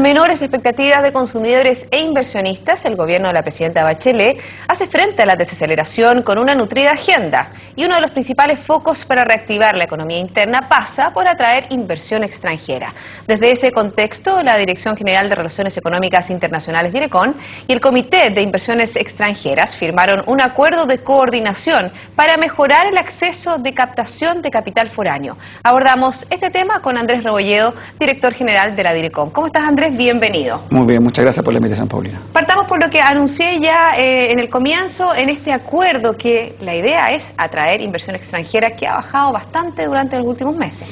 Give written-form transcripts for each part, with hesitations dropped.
menores expectativas de consumidores e inversionistas, el gobierno de la presidenta Bachelet hace frente a la desaceleración con una nutrida agenda. Y uno de los principales focos para reactivar la economía interna pasa por atraer inversión extranjera. Desde ese contexto, la Dirección General de Relaciones Económicas Internacionales, Direcon, y el Comité de Inversiones Extranjeras firmaron un acuerdo de coordinación para mejorar el acceso de captación de capital foráneo. Abordamos este tema con Andrés Rebolledo, director general de la Direcon. ¿Cómo estás, Andrés? Bienvenido. Muy bien, muchas gracias por la invitación, Paulina. Partamos por lo que anuncié ya en el comienzo, en este acuerdo, que la idea es atraer inversión extranjera, que ha bajado bastante durante los últimos meses.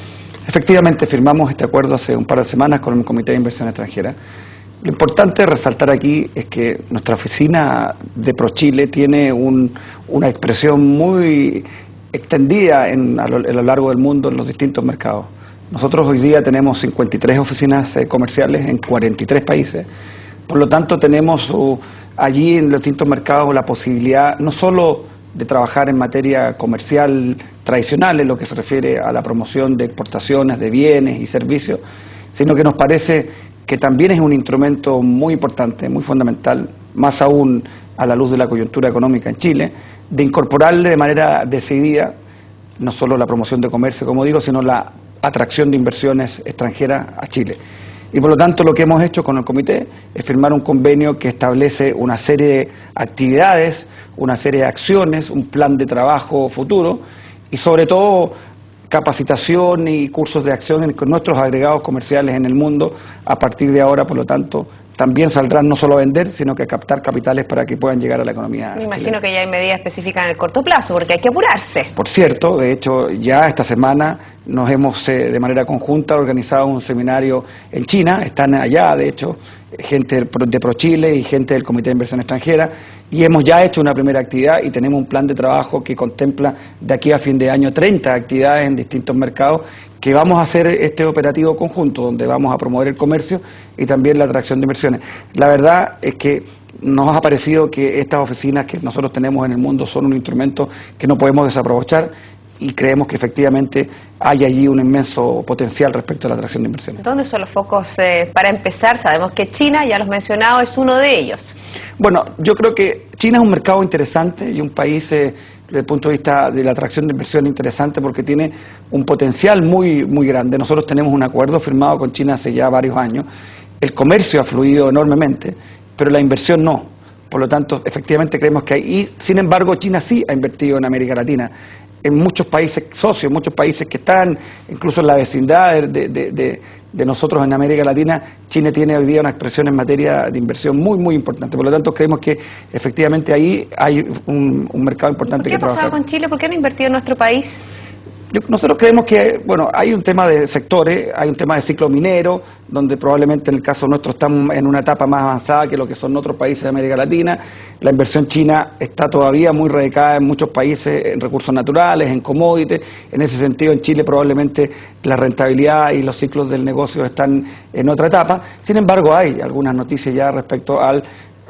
Efectivamente, firmamos este acuerdo hace un par de semanas con el Comité de Inversión Extranjera. Lo importante resaltar aquí es que nuestra oficina de ProChile tiene una expresión muy extendida a lo largo del mundo en los distintos mercados. Nosotros hoy día tenemos 53 oficinas comerciales en 43 países. Por lo tanto, tenemos allí en los distintos mercados la posibilidad no solo de trabajar en materia comercial tradicional, en lo que se refiere a la promoción de exportaciones de bienes y servicios, sino que nos parece que también es un instrumento muy importante, muy fundamental, más aún a la luz de la coyuntura económica en Chile, de incorporarle de manera decidida no solo la promoción de comercio, como digo, sino la atracción de inversiones extranjeras a Chile. Y por lo tanto lo que hemos hecho con el comité es firmar un convenio que establece una serie de actividades, una serie de acciones, un plan de trabajo futuro y sobre todo capacitación y cursos de acción con nuestros agregados comerciales en el mundo. A partir de ahora, por lo tanto, también saldrán no solo a vender, sino que a captar capitales para que puedan llegar a la economía Me imagino chilena. que ya hay medidas específicas en el corto plazo, porque hay que apurarse. Por cierto, de hecho, ya esta semana nos hemos de manera conjunta organizado un seminario en China. Están allá, de hecho, gente de ProChile y gente del Comité de Inversión Extranjera, y hemos ya hecho una primera actividad y tenemos un plan de trabajo que contempla de aquí a fin de año 30 actividades en distintos mercados, que vamos a hacer este operativo conjunto, donde vamos a promover el comercio y también la atracción de inversiones. La verdad es que nos ha parecido que estas oficinas que nosotros tenemos en el mundo son un instrumento que no podemos desaprovechar y creemos que efectivamente hay allí un inmenso potencial respecto a la atracción de inversiones. ¿Dónde son los focos para empezar? Sabemos que China, ya los he mencionado, es uno de ellos. Bueno, yo creo que China es un mercado interesante y un país desde el punto de vista de la atracción de inversión interesante porque tiene un potencial muy grande. Nosotros tenemos un acuerdo firmado con China hace ya varios años. El comercio ha fluido enormemente, pero la inversión no. Por lo tanto, efectivamente creemos que hay. Y, sin embargo, China sí ha invertido en América Latina. En muchos países socios, muchos países que están incluso en la vecindad de nosotros en América Latina, China tiene hoy día una expresión en materia de inversión muy importante. Por lo tanto, creemos que efectivamente ahí hay un mercado importante que trabajar. ¿Qué ha pasado con Chile? ¿Por qué no ha invertido en nuestro país? Nosotros creemos que, bueno, hay un tema de sectores, hay un tema de ciclo minero, donde probablemente en el caso nuestro estamos en una etapa más avanzada que lo que son otros países de América Latina. La inversión china está todavía muy radicada en muchos países, en recursos naturales, en commodities. En ese sentido, en Chile probablemente la rentabilidad y los ciclos del negocio están en otra etapa. Sin embargo, hay algunas noticias ya respecto a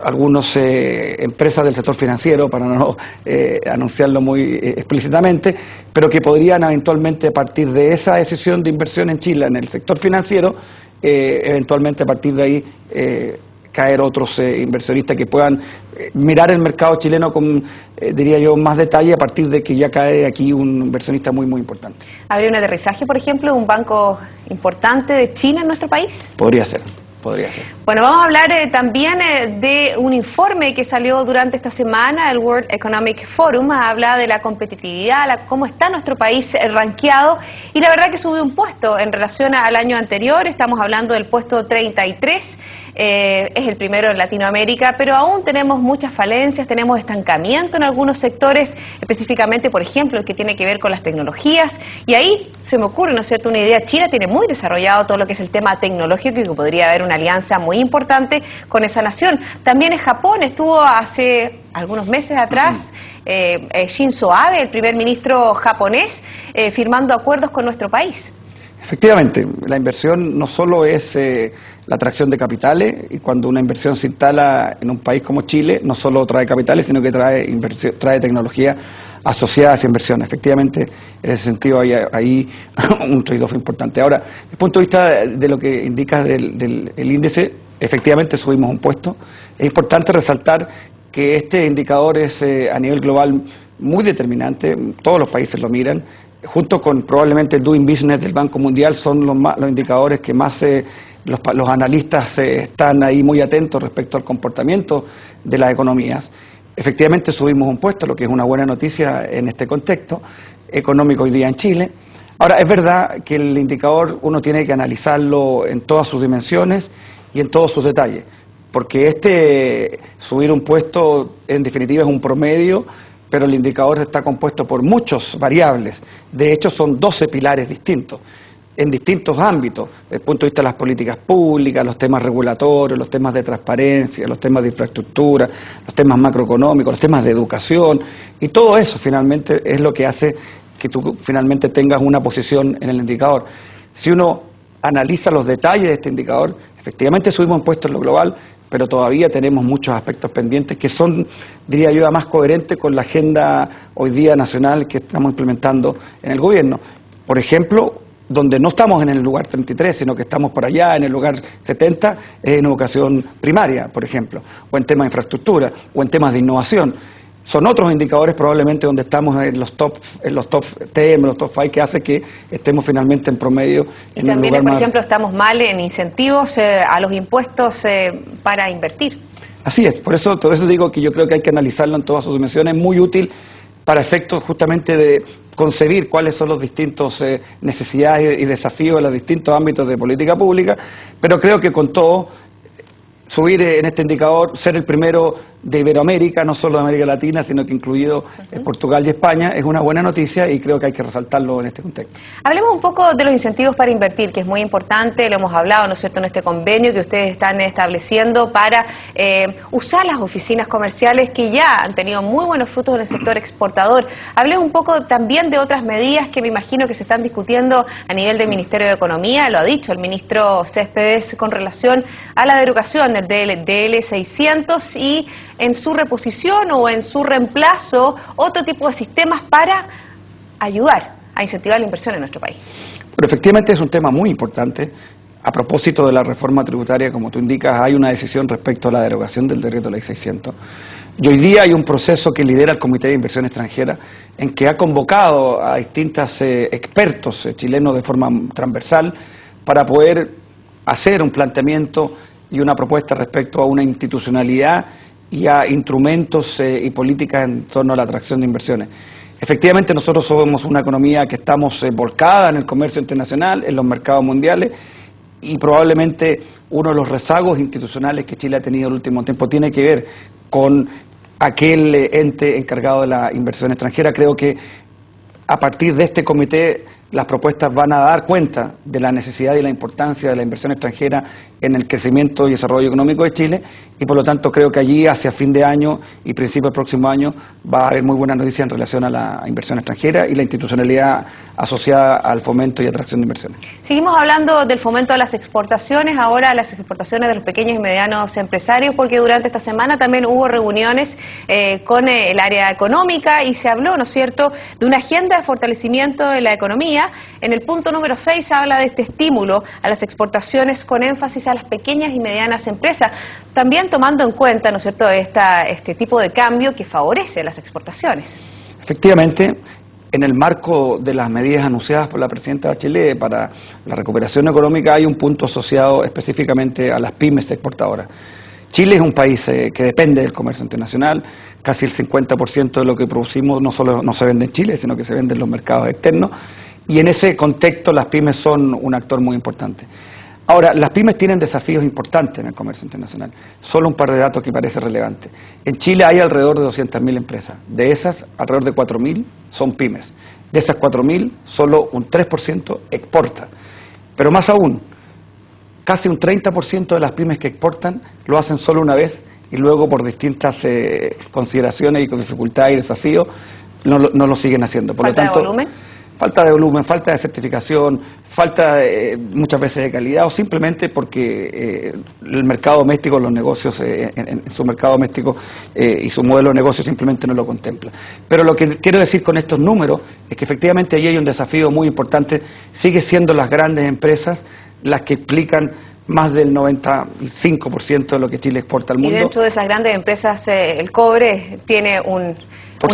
algunas empresas del sector financiero, para no anunciarlo muy explícitamente, pero que podrían eventualmente, a partir de esa decisión de inversión en Chile en el sector financiero, eventualmente a partir de ahí caer otros inversionistas que puedan mirar el mercado chileno con, diría yo, más detalle a partir de que ya cae aquí un inversionista muy importante. ¿Habría un aterrizaje, por ejemplo, de un banco importante de China en nuestro país? Podría ser. Podría ser. Bueno, vamos a hablar también de un informe que salió durante esta semana, el World Economic Forum. Habla de la competitividad, cómo está nuestro país rankeado, y la verdad que subió un puesto en relación al año anterior. Estamos hablando del puesto 33, es el primero en Latinoamérica, pero aún tenemos muchas falencias, tenemos estancamiento en algunos sectores, específicamente, por ejemplo, el que tiene que ver con las tecnologías, y ahí se me ocurre, ¿no es cierto?, una idea. China tiene muy desarrollado todo lo que es el tema tecnológico y que podría haber una alianza muy importante con esa nación. También en Japón estuvo hace algunos meses atrás Shinzo Abe, el primer ministro japonés, firmando acuerdos con nuestro país. Efectivamente, la inversión no solo es la atracción de capitales, y cuando una inversión se instala en un país como Chile, no solo trae capitales, sino que trae tecnología asociada a esa inversión. Efectivamente, en ese sentido hay ahí un trade-off importante. Ahora, desde el punto de vista de lo que indicas del índice, efectivamente subimos un puesto. Es importante resaltar que este indicador es a nivel global muy determinante, todos los países lo miran, junto con probablemente el Doing Business del Banco Mundial, son los indicadores que más los analistas están ahí muy atentos respecto al comportamiento de las economías. Efectivamente subimos un puesto, lo que es una buena noticia en este contexto económico hoy día en Chile. Ahora, es verdad que el indicador uno tiene que analizarlo en todas sus dimensiones y en todos sus detalles, porque subir un puesto en definitiva es un promedio, pero el indicador está compuesto por muchas variables. De hecho, son 12 pilares distintos, en distintos ámbitos, desde el punto de vista de las políticas públicas, los temas regulatorios, los temas de transparencia, los temas de infraestructura, los temas macroeconómicos, los temas de educación, y todo eso finalmente es lo que hace que tú finalmente tengas una posición en el indicador. Si uno analiza los detalles de este indicador, efectivamente subimos un puesto en lo global, pero todavía tenemos muchos aspectos pendientes que son, diría yo, más coherentes con la agenda hoy día nacional que estamos implementando en el gobierno. Por ejemplo, donde no estamos en el lugar 33, sino que estamos por allá en el lugar 70, es en educación primaria, por ejemplo, o en temas de infraestructura, o en temas de innovación. Son otros indicadores probablemente donde estamos en los top 10, en los top 5, que hace que estemos finalmente en promedio en un lugar más. Y también, por ejemplo, estamos mal en incentivos a los impuestos para invertir. Así es, por eso digo que yo creo que hay que analizarlo en todas sus dimensiones, muy útil para efectos justamente de concebir cuáles son los distintos necesidades y desafíos de los distintos ámbitos de política pública, pero creo que con todo subir en este indicador, ser el primero de Iberoamérica, no solo de América Latina, sino que incluido Portugal y España, es una buena noticia y creo que hay que resaltarlo en este contexto. Hablemos un poco de los incentivos para invertir, que es muy importante, lo hemos hablado, ¿no es cierto?, en este convenio que ustedes están estableciendo para usar las oficinas comerciales que ya han tenido muy buenos frutos en el sector exportador. Hablemos un poco también de otras medidas que me imagino que se están discutiendo a nivel del Ministerio de Economía, lo ha dicho el ministro Céspedes con relación a la derogación del DL 600 y en su reposición o en su reemplazo otro tipo de sistemas para ayudar a incentivar la inversión en nuestro país. Pero efectivamente es un tema muy importante. A propósito de la reforma tributaria, como tú indicas, hay una decisión respecto a la derogación del decreto ley 600. Y hoy día hay un proceso que lidera el Comité de Inversión Extranjera en que ha convocado a distintos expertos chilenos de forma transversal para poder hacer un planteamiento y una propuesta respecto a una institucionalidad y a instrumentos y políticas en torno a la atracción de inversiones. Efectivamente, nosotros somos una economía que estamos volcada en el comercio internacional, en los mercados mundiales, y probablemente uno de los rezagos institucionales que Chile ha tenido en el último tiempo tiene que ver con aquel ente encargado de la inversión extranjera. Creo que a partir de este comité las propuestas van a dar cuenta de la necesidad y la importancia de la inversión extranjera en el crecimiento y desarrollo económico de Chile, y por lo tanto creo que allí hacia fin de año y principio del próximo año va a haber muy buenas noticias en relación a la inversión extranjera y la institucionalidad asociada al fomento y atracción de inversiones. Seguimos hablando del fomento de las exportaciones, ahora las exportaciones de los pequeños y medianos empresarios, porque durante esta semana también hubo reuniones con el área económica y se habló, ¿no es cierto?, de una agenda de fortalecimiento de la economía. En el punto número 6 se habla de este estímulo a las exportaciones con énfasis a las pequeñas y medianas empresas, también tomando en cuenta, ¿no es cierto?, este tipo de cambio que favorece las exportaciones. Efectivamente, en el marco de las medidas anunciadas por la presidenta Bachelet para la recuperación económica hay un punto asociado específicamente a las pymes exportadoras. Chile es un país que depende del comercio internacional, casi el 50% de lo que producimos no solo no se vende en Chile, sino que se vende en los mercados externos, y en ese contexto las pymes son un actor muy importante. Ahora, las pymes tienen desafíos importantes en el comercio internacional. Solo un par de datos que parece relevante. En Chile hay alrededor de 200.000 empresas. De esas, alrededor de 4.000 son pymes. De esas 4.000, solo un 3% exporta. Pero más aún, casi un 30% de las pymes que exportan lo hacen solo una vez y luego por distintas consideraciones y con dificultades y desafíos no lo siguen haciendo. Por ¿Falta lo tanto, de volumen? falta de volumen, falta de certificación, falta muchas veces de calidad, o simplemente porque el mercado doméstico, los negocios en su mercado doméstico y su modelo de negocio simplemente no lo contempla. Pero lo que quiero decir con estos números es que efectivamente allí hay un desafío muy importante. Sigue siendo las grandes empresas las que explican más del 95% de lo que Chile exporta al mundo. Y dentro de esas grandes empresas el cobre tiene una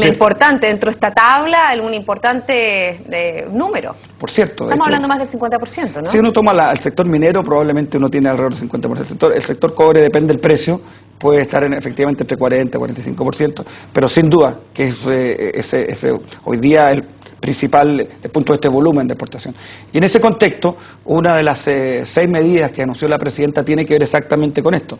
importante, dentro de esta tabla, un importante número. Por cierto. Estamos hablando más del 50%, ¿no? Si uno toma el sector minero, probablemente uno tiene alrededor del 50%. El sector cobre depende del precio, puede estar efectivamente entre 40 y 45%, pero sin duda que hoy día el principal desde el punto de este volumen de exportación. Y en ese contexto, una de las 6 medidas que anunció la presidenta tiene que ver exactamente con esto: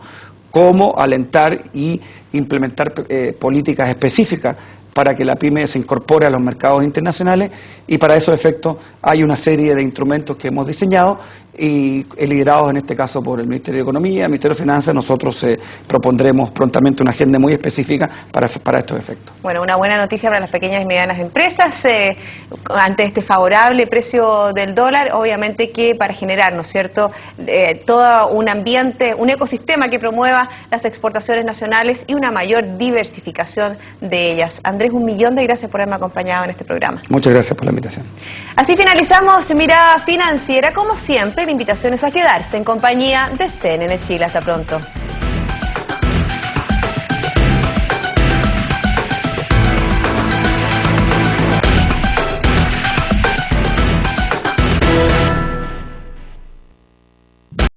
cómo alentar y implementar políticas específicas para que la pyme se incorpore a los mercados internacionales, y para esos efectos hay una serie de instrumentos que hemos diseñado y liderados en este caso por el Ministerio de Economía, el Ministerio de Finanzas. Nosotros propondremos prontamente una agenda muy específica para estos efectos. Bueno, una buena noticia para las pequeñas y medianas empresas ante este favorable precio del dólar, obviamente que para generar, ¿no es cierto?, todo un ambiente, un ecosistema que promueva las exportaciones nacionales y una mayor diversificación de ellas. Andrés, 1.000.000 de gracias por haberme acompañado en este programa. Muchas gracias por la invitación. Así finalizamos Mirada Financiera. Como siempre, la invitación es a quedarse en compañía de CNN Chile. Hasta pronto.